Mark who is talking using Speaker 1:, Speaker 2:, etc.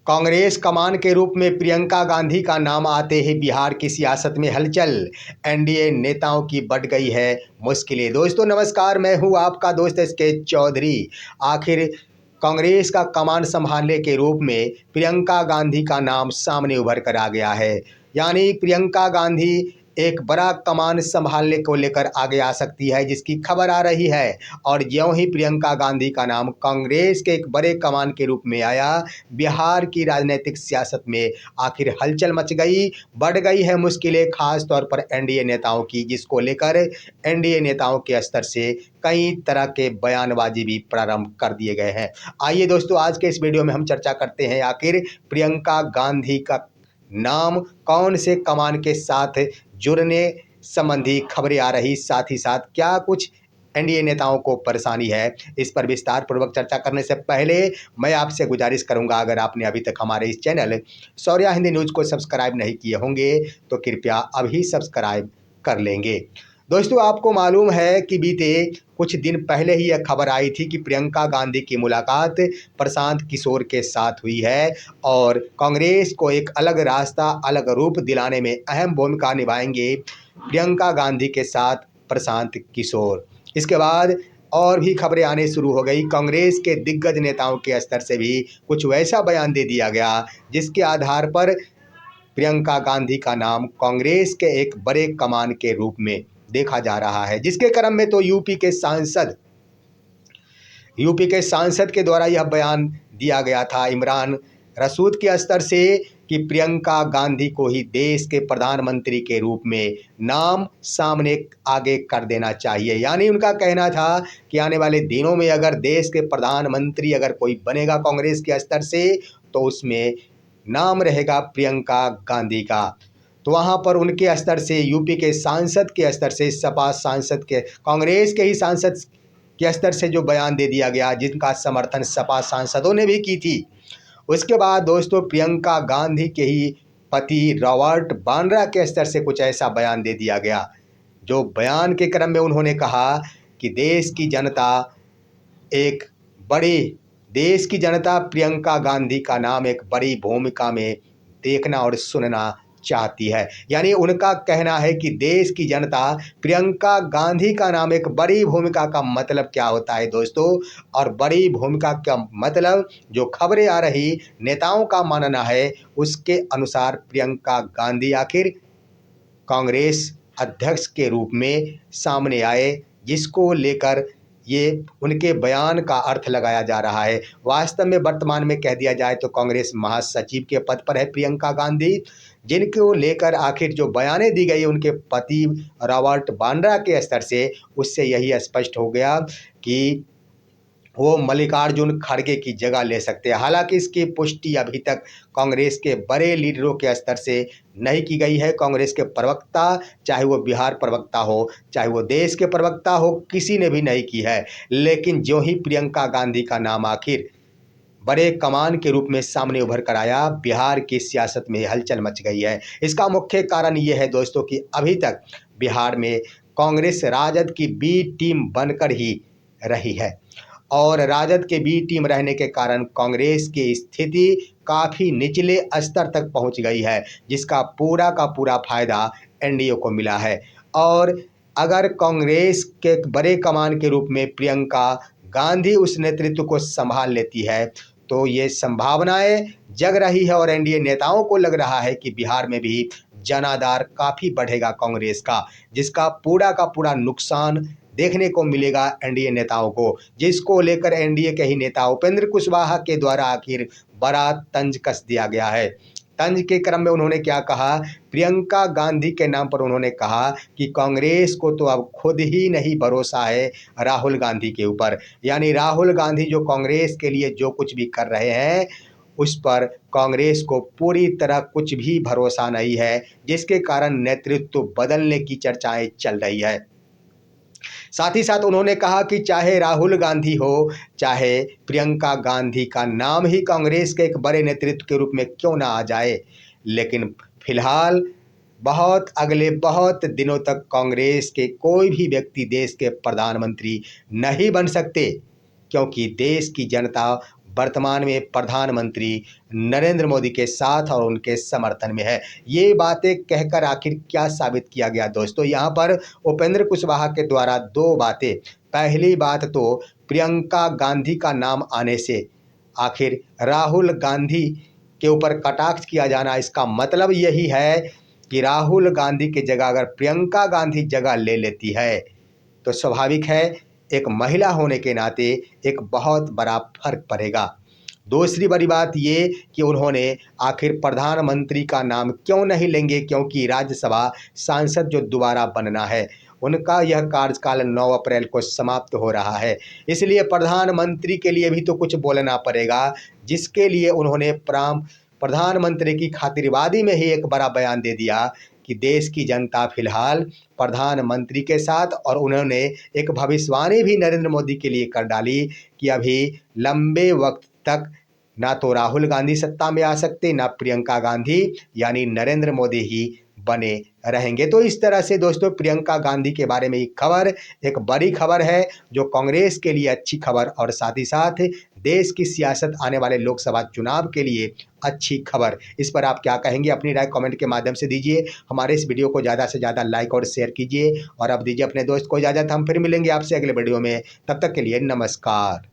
Speaker 1: कांग्रेस कमान के रूप में प्रियंका गांधी का नाम आते ही बिहार की सियासत में हलचल। एनडीए नेताओं की बढ़ गई है मुश्किलें। दोस्तों नमस्कार, मैं हूं आपका दोस्त एसके चौधरी। आखिर कांग्रेस का कमान संभालने के रूप में प्रियंका गांधी का नाम सामने उभर कर आ गया है। यानी प्रियंका गांधी एक बड़ा कमान संभालने को लेकर आगे आ सकती है, जिसकी खबर आ रही है। और ज्यों ही प्रियंका गांधी का नाम कांग्रेस के एक बड़े कमान के रूप में आया, बिहार की राजनीतिक सियासत में आखिर हलचल मच गई, बढ़ गई है मुश्किलें, खास तौर पर एनडीए नेताओं की, जिसको लेकर एनडीए नेताओं के स्तर से कई तरह के बयानबाजी भी प्रारंभ कर दिए गए हैं। आइए दोस्तों, आज के इस वीडियो में हम चर्चा करते हैं आखिर प्रियंका गांधी का नाम कौन से कमान के साथ जुड़ने संबंधी खबरें आ रही, साथ ही साथ क्या कुछ एनडीए नेताओं को परेशानी है। इस पर विस्तार पूर्वक चर्चा करने से पहले मैं आपसे गुजारिश करूंगा, अगर आपने अभी तक हमारे इस चैनल शौर्या हिंदी न्यूज़ को सब्सक्राइब नहीं किए होंगे तो कृपया अभी सब्सक्राइब कर लेंगे। दोस्तों आपको मालूम है कि बीते कुछ दिन पहले ही यह खबर आई थी कि प्रियंका गांधी की मुलाकात प्रशांत किशोर के साथ हुई है और कांग्रेस को एक अलग रास्ता, अलग रूप दिलाने में अहम भूमिका निभाएंगे प्रियंका गांधी के साथ प्रशांत किशोर। इसके बाद और भी खबरें आने शुरू हो गई। कांग्रेस के दिग्गज नेताओं के स्तर से भी कुछ वैसा बयान दे दिया गया जिसके आधार पर प्रियंका गांधी का नाम कांग्रेस के एक बड़े कमान के रूप में देखा जा रहा है, जिसके क्रम में तो यूपी के सांसद के द्वारा यह बयान दिया गया था इमरान रसूद के स्तर से कि प्रियंका गांधी को ही देश के प्रधानमंत्री के रूप में नाम सामने आगे कर देना चाहिए। यानी उनका कहना था कि आने वाले दिनों में अगर देश के प्रधानमंत्री अगर कोई बनेगा कांग्रेस के स्तर से, तो उसमें नाम रहेगा प्रियंका गांधी का। तो वहाँ पर उनके स्तर से, यूपी के सांसद के स्तर से, सपा सांसद के, कांग्रेस के ही सांसद के स्तर से जो बयान दे दिया गया, जिनका समर्थन सपा सांसदों ने भी की थी। उसके बाद दोस्तों प्रियंका गांधी के ही पति रॉबर्ट वाड्रा के स्तर से कुछ ऐसा बयान दे दिया गया, जो बयान के क्रम में उन्होंने कहा कि देश की जनता प्रियंका गांधी का नाम एक बड़ी भूमिका में देखना और सुनना चाहती है। यानी उनका कहना है कि देश की जनता प्रियंका गांधी का नाम एक बड़ी भूमिका का मतलब क्या होता है दोस्तों, और बड़ी भूमिका का मतलब जो खबरें आ रही, नेताओं का मानना है, उसके अनुसार प्रियंका गांधी आखिर कांग्रेस अध्यक्ष के रूप में सामने आए, जिसको लेकर ये उनके बयान का अर्थ लगाया जा रहा है। वास्तव में वर्तमान में कह दिया जाए तो कांग्रेस महासचिव के पद पर है प्रियंका गांधी, जिनको लेकर आखिर जो बयानें दी गई उनके पति रॉबर्ट वाड्रा के स्तर से, उससे यही स्पष्ट हो गया कि वो मल्लिकार्जुन खड़गे की जगह ले सकते हैं। हालांकि इसकी पुष्टि अभी तक कांग्रेस के बड़े लीडरों के स्तर से नहीं की गई है। कांग्रेस के प्रवक्ता, चाहे वो बिहार प्रवक्ता हो, चाहे वो देश के प्रवक्ता हो, किसी ने भी नहीं की है। लेकिन जो ही प्रियंका गांधी का नाम आखिर बड़े कमान के रूप में सामने उभर कर आया, बिहार की सियासत में हलचल मच गई है। इसका मुख्य कारण ये है दोस्तों कि अभी तक बिहार में कांग्रेस राजद की बी टीम बनकर ही रही है, और राजद के बी टीम रहने के कारण कांग्रेस की स्थिति काफ़ी निचले स्तर तक पहुंच गई है, जिसका पूरा का पूरा फायदा एनडीए को मिला है। और अगर कांग्रेस के बड़े कमान के रूप में प्रियंका गांधी उस नेतृत्व को संभाल लेती है, तो ये संभावनाएं जग रही है और एनडीए नेताओं को लग रहा है कि बिहार में भी जनाधार काफ़ी बढ़ेगा कांग्रेस का, जिसका पूरा नुकसान देखने को मिलेगा एनडीए नेताओं को, जिसको लेकर एनडीए के ही नेता उपेंद्र कुशवाहा के द्वारा आखिर बड़ा तंज कस दिया गया है। तंज के क्रम में उन्होंने क्या कहा, प्रियंका गांधी के नाम पर उन्होंने कहा कि कांग्रेस को तो अब खुद ही नहीं भरोसा है राहुल गांधी के ऊपर। यानी राहुल गांधी जो कांग्रेस के लिए जो कुछ भी कर रहे हैं, उस पर कांग्रेस को पूरी तरह कुछ भी भरोसा नहीं है, जिसके कारण नेतृत्व बदलने की चर्चाएं चल रही है। साथ ही साथ उन्होंने कहा कि चाहे राहुल गांधी हो, चाहे प्रियंका गांधी का नाम ही कांग्रेस के एक बड़े नेतृत्व के रूप में क्यों ना आ जाए, लेकिन फिलहाल अगले बहुत दिनों तक कांग्रेस के कोई भी व्यक्ति देश के प्रधानमंत्री नहीं बन सकते, क्योंकि देश की जनता वर्तमान में प्रधानमंत्री नरेंद्र मोदी के साथ और उनके समर्थन में है। ये बातें कहकर आखिर क्या साबित किया गया दोस्तों? यहाँ पर उपेंद्र कुशवाहा के द्वारा दो बातें। पहली बात तो प्रियंका गांधी का नाम आने से आखिर राहुल गांधी के ऊपर कटाक्ष किया जाना, इसका मतलब यही है कि राहुल गांधी की जगह अगर प्रियंका गांधी जगह ले लेती है तो स्वाभाविक है एक महिला होने के नाते एक बहुत बड़ा फर्क पड़ेगा। दूसरी बड़ी बात ये कि उन्होंने आखिर प्रधानमंत्री का नाम क्यों नहीं लेंगे, क्योंकि राज्यसभा सांसद जो दोबारा बनना है उनका यह कार्यकाल 9 अप्रैल को समाप्त हो रहा है। इसलिए प्रधानमंत्री के लिए भी तो कुछ बोलना पड़ेगा, जिसके लिए उन्होंने प्रधानमंत्री की खातिरवादी में ही एक बड़ा बयान दे दिया कि देश की जनता फिलहाल प्रधानमंत्री के साथ, और उन्होंने एक भविष्यवाणी भी नरेंद्र मोदी के लिए कर डाली कि अभी लंबे वक्त तक ना तो राहुल गांधी सत्ता में आ सकते, ना प्रियंका गांधी, यानी नरेंद्र मोदी ही बने रहेंगे। तो इस तरह से दोस्तों प्रियंका गांधी के बारे में ये खबर एक बड़ी खबर है, जो कांग्रेस के लिए अच्छी खबर और साथ ही साथ देश की सियासत आने वाले लोकसभा चुनाव के लिए अच्छी खबर। इस पर आप क्या कहेंगे? अपनी राय कमेंट के माध्यम से दीजिए। हमारे इस वीडियो को ज़्यादा से ज़्यादा लाइक और शेयर कीजिए और अब दीजिए अपने दोस्त को इजाज़त। हम फिर मिलेंगे आपसे अगले वीडियो में, तब तक के लिए नमस्कार।